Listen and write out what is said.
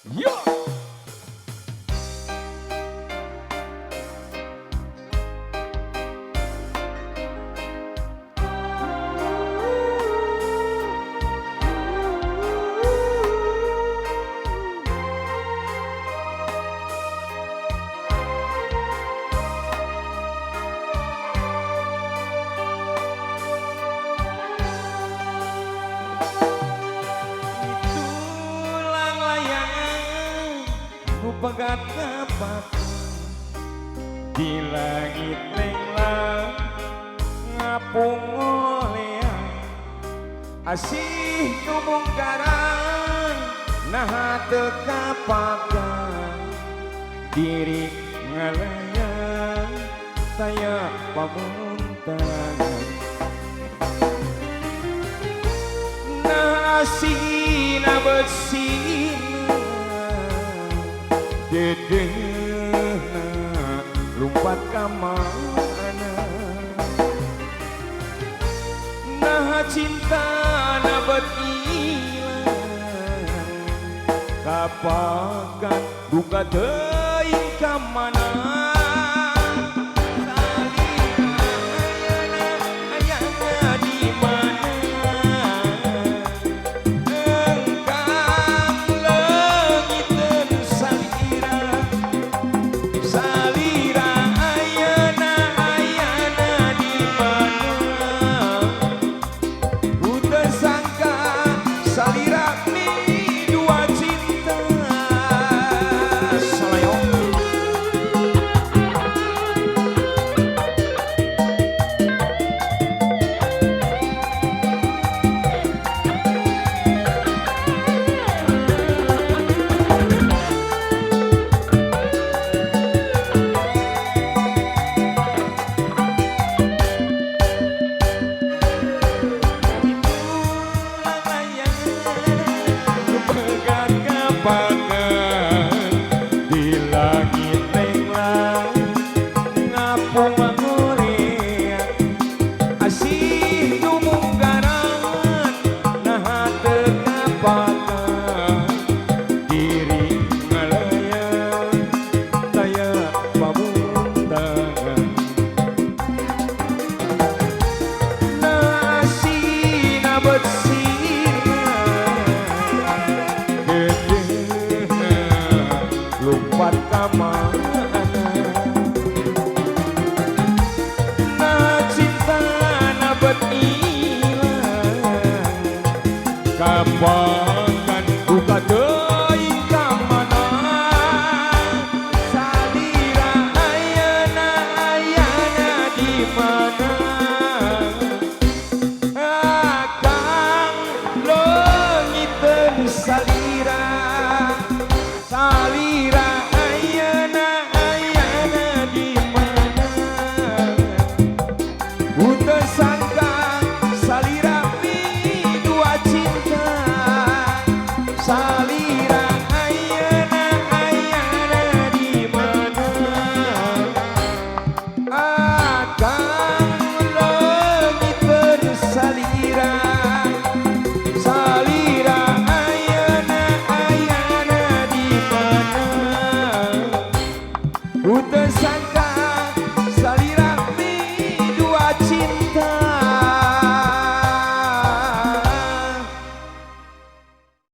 Yo. Pegat kapaku di langit nenglang ngapung olean asih numungkaran nah teka pakan diri ngalayan saya pamuntangan nah asina bersih dedena lumpat ka mana nah cinta na bet ilang kapakan duka teuing ka mana lumpat ka mana nah cinta na bet ilang kapakan duka teuing ka mana salira ayana di mana akang leungiteun salira